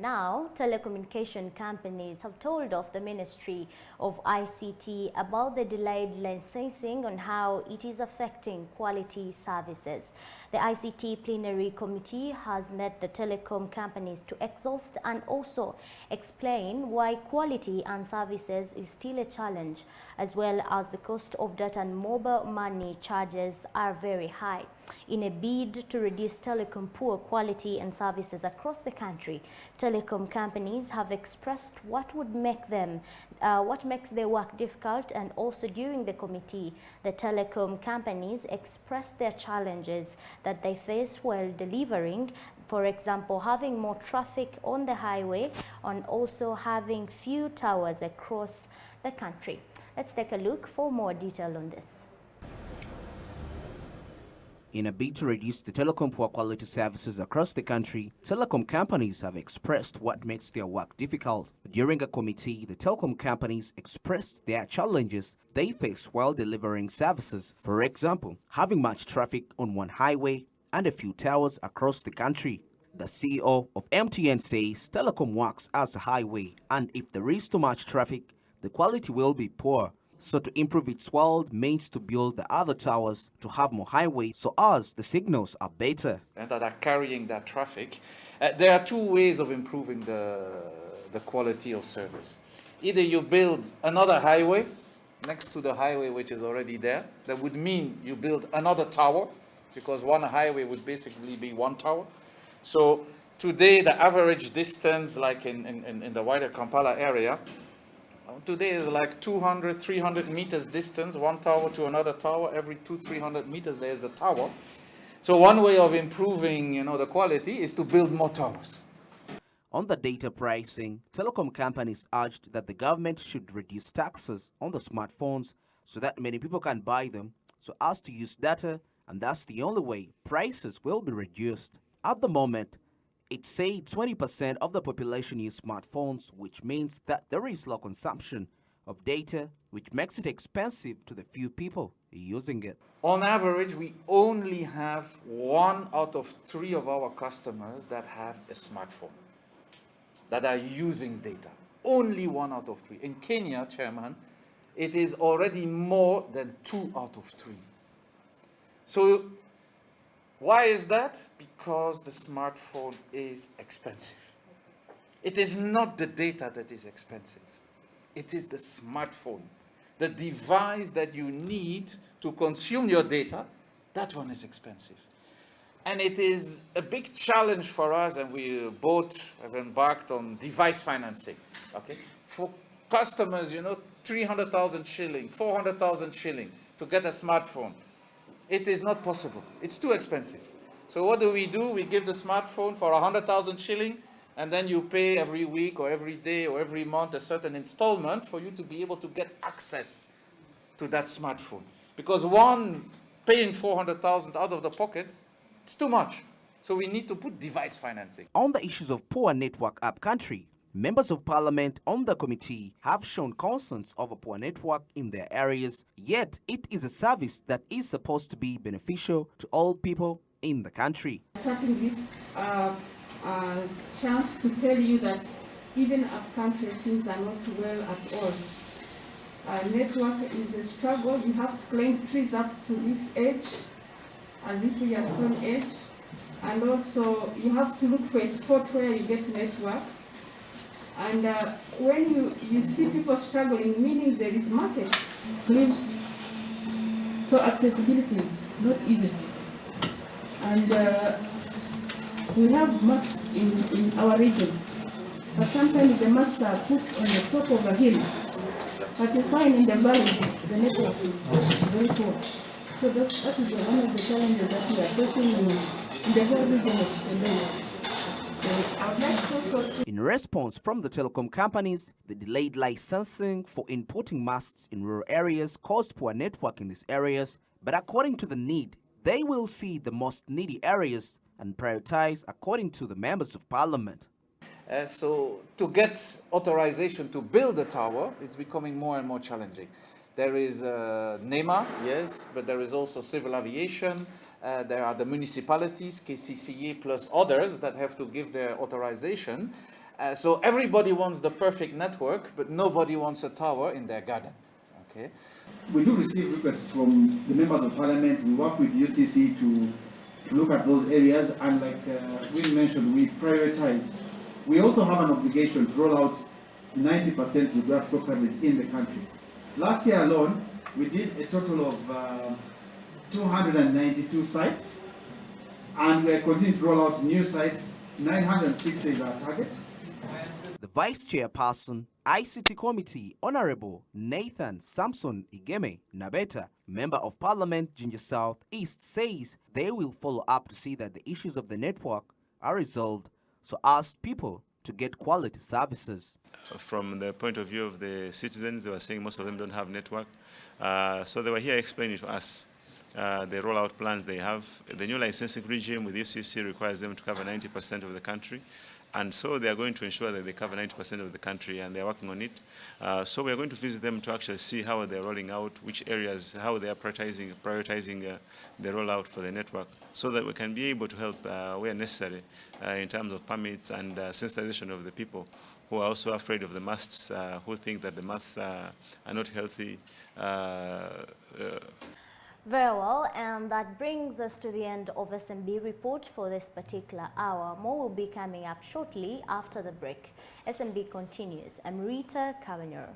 now, telecommunication companies have told of the Ministry of ICT about the delayed licensing and how it is affecting quality services. The ICT Plenary Committee has met the telecom companies to exhaust and also explain why quality and services is still a challenge, as well as the cost of data and mobile money charges are very high. In a bid to reduce telecom poor quality and services across the country, telecom companies have expressed what makes their work difficult, and also during the committee, the telecom companies expressed their challenges that they face while delivering. For example, having more traffic on the highway and also having few towers across the country. Let's take a look for more detail on this. In a bid to reduce the telecom poor quality services across the country, telecom companies have expressed what makes their work difficult. During a committee, the telecom companies expressed their challenges they face while delivering services. For example, having much traffic on one highway and a few towers across the country. The CEO of MTN says telecom works as a highway, and if there is too much traffic, the quality will be poor. So to improve its world means to build the other towers to have more highways so as the signals are better. And that are carrying that traffic. There are two ways of improving the quality of service. Either you build another highway next to the highway which is already there. That would mean you build another tower, because one highway would basically be one tower. So today the average distance, like in the wider Kampala area, today is like 200, 300 meters distance, one tower to another tower. Every 200-300 meters there is a tower. So one way of improving, the quality is to build more towers. On the data pricing, telecom companies urged that the government should reduce taxes on the smartphones so that many people can buy them so as to use data, and that's the only way prices will be reduced. At the moment, it said 20% of the population use smartphones, which means that there is low consumption of data, which makes it expensive to the few people using it. On average, we only have 1 out of 3 of our customers that have a smartphone, that are using data. Only 1 out of 3. In Kenya, Chairman, it is already more than 2 out of 3. So why is that? Because the smartphone is expensive. It is not the data that is expensive. It is the smartphone. The device that you need to consume your data, that one is expensive. And it is a big challenge for us, and we both have embarked on device financing. Okay? For customers, 300,000 shilling, 400,000 shilling to get a smartphone. It is not possible. It's too expensive. So what do? We give the smartphone for 100,000 shilling, and then you pay every week or every day or every month a certain installment for you to be able to get access to that smartphone. Because paying 400,000 out of the pocket, it's too much. So we need to put device financing. On the issues of poor network upcountry, members of parliament on the committee have shown concerns over poor network in their areas, yet it is a service that is supposed to be beneficial to all people in the country. Taking this chance to tell you that even upcountry things are not well at all. Network is a struggle. You have to climb trees up to this edge, as if we are stone edge, and also you have to look for a spot where you get network. And when you see people struggling, meaning there is market. Cliffs, so accessibility is not easy. And we have masts in our region, but sometimes the masts are put on the top of a hill. But you find in the valley, the network is very poor. So that is one of the challenges that we are facing in the whole region of Sendai. In response from the telecom companies, the delayed licensing for importing masts in rural areas caused poor network in these areas, but according to the need, they will see the most needy areas and prioritize according to the members of parliament. So to get authorization to build a tower is becoming more and more challenging. There is NEMA, yes, but there is also civil aviation. There are the municipalities, KCCA plus others that have to give their authorization. So everybody wants the perfect network, but nobody wants a tower in their garden. Okay. We do receive requests from the members of parliament. We work with UCC to look at those areas, and like we mentioned, we prioritize. We also have an obligation to roll out 90% geographical coverage in the country. Last year alone, we did a total of 292 sites, and we are continuing to roll out new sites. 960 is our target. The Vice Chairperson, ICT Committee, Honorable Nathan Samson Igeme Nabeta, Member of Parliament, Ginger South East, says they will follow up to see that the issues of the network are resolved so as people to get quality services. From the point of view of the citizens, they were saying most of them don't have network. So they were here explaining to us the rollout plans they have. The new licensing regime with UCC requires them to cover 90% of the country. And so they are going to ensure that they cover 90% of the country, and they are working on it. So we are going to visit them to actually see how they are rolling out, which areas, how they are prioritizing the rollout for the network, so that we can be able to help where necessary in terms of permits and sensitization of the people who are also afraid of the masts, who think that the masts are not healthy. Very well, and that brings us to the end of SMB report for this particular hour. More will be coming up shortly after the break. SMB continues. I'm Rita Cavanier.